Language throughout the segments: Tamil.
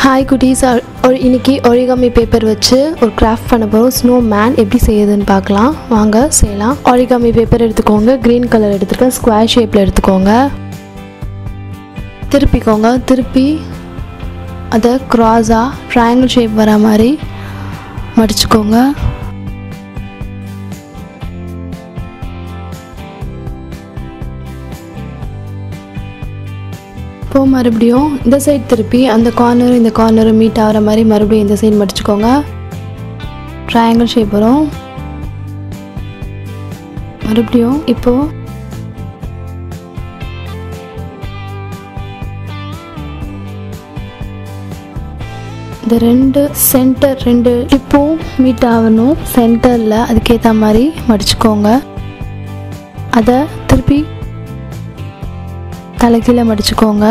Hi cuties, இன்னைக்கு origami paper வச்சு ஒரு craft பண்ண போறோம். snowman எப்படி செய்யறதுன்னு பார்க்கலாம். வாங்க செய்யலாம். origami paper எடுத்துக்கோங்க. green color எடுத்துக்க square shapeல எடுத்துக்கோங்க. திருப்பிக்கோங்க. திருப்பி அத cross-ஆ triangle shape வர மாதிரி மடிச்சுக்கோங்க. இப்போ மறுபடியும் இந்த சைடு திருப்பி அந்த கார்னர் இந்த கார்னர் மீட் ஆகிற மாதிரி மறுபடியும் இந்த சைடு மடிச்சுக்கோங்க. ட்ரையாங்கிள் ஷேப் வரும். மறுபடியும் இப்போ இந்த ரெண்டு சென்டர் ரெண்டு டிப்பும் மீட் ஆகணும். சென்டரில் அதுக்கேற்ற மாதிரி மடிச்சுக்கோங்க. அதை திருப்பி தலைகீழ மடிச்சுக்கோங்க.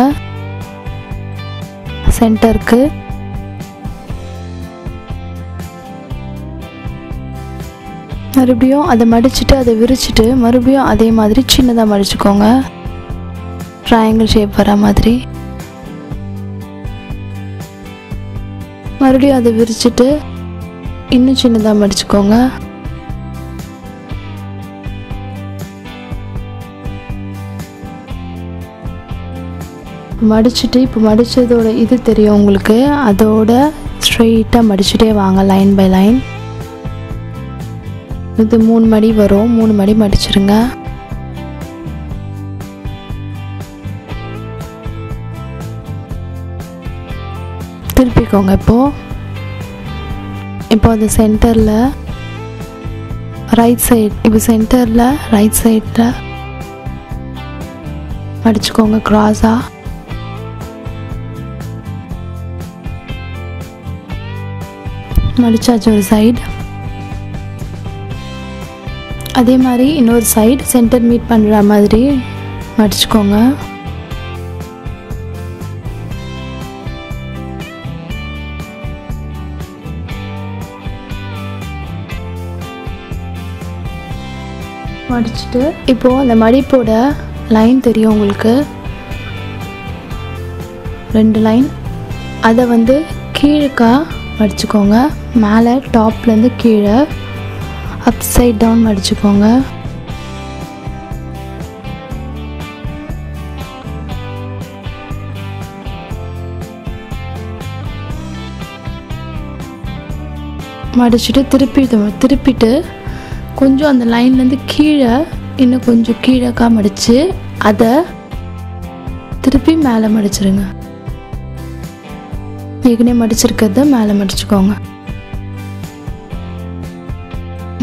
சென்டருக்கு மறுபடியும் அதை மடிச்சுட்டு அதை விரிச்சிட்டு மறுபடியும் அதே மாதிரி சின்னதாக மடிச்சுக்கோங்க. ட்ரையாங்கிள் ஷேப் வர மாதிரி மறுபடியும் அதை விரிச்சிட்டு இன்னும் சின்னதாக மடிச்சுக்கோங்க. மடிச்சுட்டு இப்போ மடிச்சதோட இது தெரியும் உங்களுக்கு. அதோட ஸ்ட்ரெயிட்டாக மடிச்சுட்டே வாங்க லைன் பை லைன். இது 3 மடி வரும். 3 மடி மடிச்சிருங்க. திருப்பிக்கோங்க. இப்போ அந்த சென்டரில் ரைட் சைடு இப்போ சென்டரில் ரைட் சைடில் மடிச்சுக்கோங்க கிராஸாக. மடிச்சாச்சு ஒரு சைடு. அதே மாதிரி இன்னொரு சைடு சென்டர் மீட் பண்ணுற மாதிரி மடிச்சுக்கோங்க. மடிச்சுட்டு இப்போது அந்த மடிப்போட லைன் தெரியும் உங்களுக்கு. 2 லைன். அதை வந்து கீழக்கா மடிச்சுக்கோங்க. மேலே டாப்லேருந்து கீழே அப் சைட் டவுன் மடிச்சுக்கோங்க. மடிச்சுட்டு திருப்பிட்டு கொஞ்சம் அந்த லைன்லேருந்து கீழே இன்னும் கொஞ்சம் கீழக்கா மடித்து அதை திருப்பி மேலே மடிச்சிருங்க. ஏற்கனவே மடிச்சிருக்கிறத மேலே மடிச்சுக்கோங்க.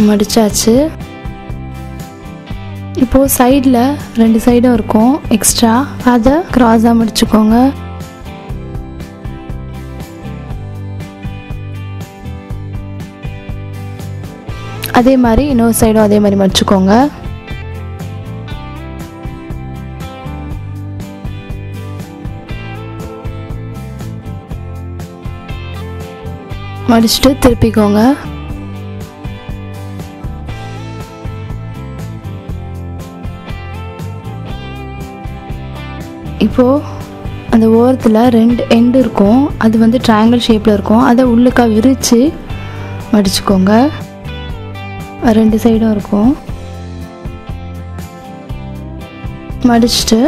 மடிச்சாச்சு. இப்போது சைடில் 2 சைடும் இருக்கும் எக்ஸ்ட்ரா. அதை கிராஸாக மடிச்சுக்கோங்க. அதே மாதிரி இன்னொரு சைடும் அதே மாதிரி மடிச்சுக்கோங்க. மடிச்சுட்டு திருப்பிக்கோங்க. இப்போது அந்த ஓரத்தில் 2 எண்டு இருக்கும். அது வந்து ட்ரையாங்கிள் ஷேப்பில் இருக்கும். அதை உள்ளுக்கா விரித்து மடிச்சுக்கோங்க. 2 சைடும் இருக்கும். மடிச்சுட்டு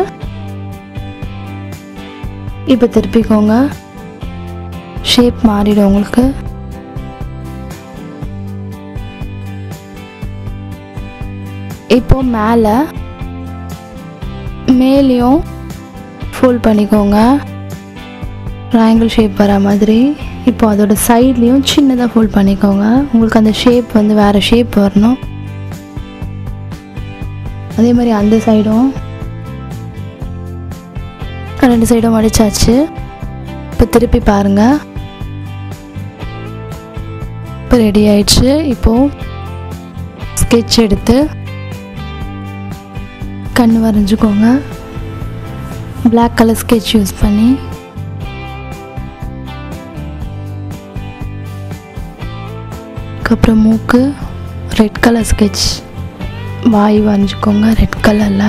இப்போ திருப்பிக்கோங்க. ஷேப் மாறிடும் உங்களுக்கு. இப்போ மேலேயும் ஃபோல்ட் பண்ணிக்கோங்க. ட்ரையாங்கிள் ஷேப் வர மாதிரி. இப்போ அதோட சைட்லேயும் சின்னதாக ஃபோல்ட் பண்ணிக்கோங்க. உங்களுக்கு அந்த ஷேப் வந்து வேறு ஷேப் வரணும். அதே மாதிரி அந்த சைடும் 2 சைடும் மடிச்சாச்சு. இப்போ திருப்பி பாருங்கள். இப்போ ரெடி ஆயிடுச்சு. இப்போது ஸ்கெட்ச் எடுத்து கண் வரைஞ்சிக்கோங்க. பிளாக் கலர் ஸ்கெட்ச் யூஸ் பண்ணி அதுக்கப்புறம் மூக்கு ரெட் கலர் ஸ்கெட்ச் வாய் வரைஞ்சிக்கோங்க ரெட் கலரில்.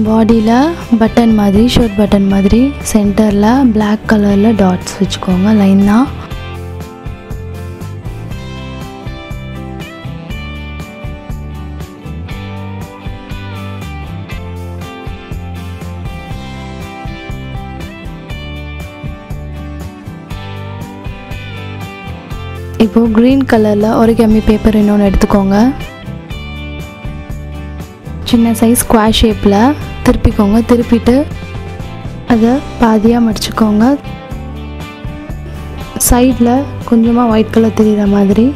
பாடியில் பட்டன் மாதிரி, ஷர்ட் பட்டன் மாதிரி சென்டரில் பிளாக் கலரில் டாட்ஸ் வச்சுக்கோங்க லைனாக. இப்போது க்ரீன் கலரில் origami பேப்பர் இன்னொன்று எடுத்துக்கோங்க. சின்ன சைஸ் ஸ்குவாஷ் ஷேப்பில் திருப்பிக்கோங்க. திருப்பிட்டு அதை பாதியாக மடிச்சுக்கோங்க. சைடில் கொஞ்சமாக ஒயிட் கலர் தெரிகிற மாதிரி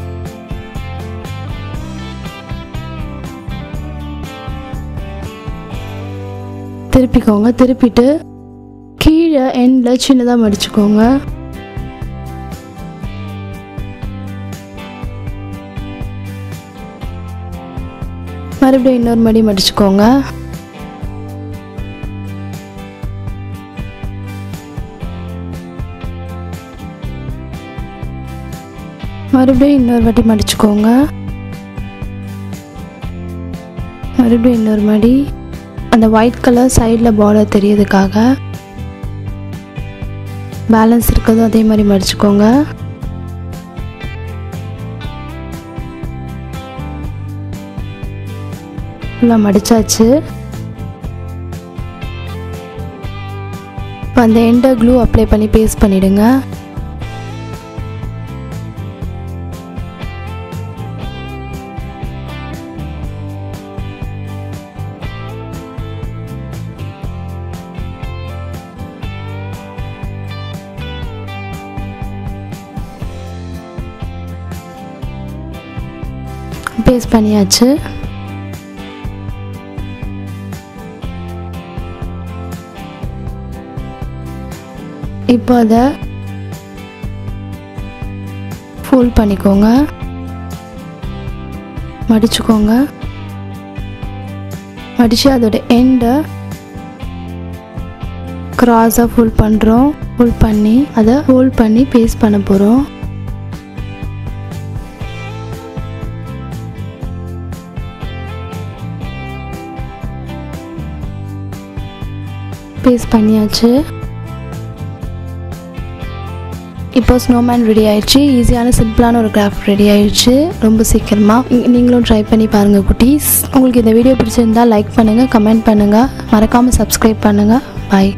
திருப்பிக்கோங்க. திருப்பிட்டு கீழே எண்டில் சின்னதாக மடிச்சுக்கோங்க. மறுபடியும் இன்னொரு மடி மடிச்சுக்கோங்க. மறுபடியும் இன்னொரு வாட்டி மடிச்சுக்கோங்க. மறுபடியும் இன்னொரு மடி. அந்த ஒயிட் கலர் சைடில் பார்டர் தெரியறதுக்காக பேலன்ஸ் இருக்கிறதும் அதே மாதிரி மடிச்சுக்கோங்க. ஃபுல்லாக மடித்தாச்சு. இப்போ அந்த எண்டை க்ளூ அப்ளை பண்ணி பேஸ்ட் பண்ணிவிடுங்க. பேஸ்ட் பண்ணியாச்சு. இப்போ அதை ஃபோல்ட் பண்ணிக்கோங்க, மடிச்சுக்கோங்க. மடித்து அதோட எண்டை க்ராஸாக ஃபோல்ட் பண்ணுறோம். ஃபோல்ட் பண்ணி அதை ஃபோல்ட் பண்ணி பேஸ்ட் பண்ண போகிறோம். பேஸ்ட் பண்ணியாச்சு. இப்போ ஸ்னோமேன் ரெடி ஆயிடுச்சு. ஈஸியான சிம்பிளான ஒரு கிராஃப்ட் ரெடி ஆயிடுச்சு ரொம்ப சீக்கிரமாக. நீங்களும் ட்ரை பண்ணி பாருங்கள் குட்டீஸ். உங்களுக்கு இந்த வீடியோ பிடிச்சிருந்தால் லைக் பண்ணுங்கள், கமெண்ட் பண்ணுங்கள், மறக்காமல் சப்ஸ்கிரைப் பண்ணுங்கள். பாய்.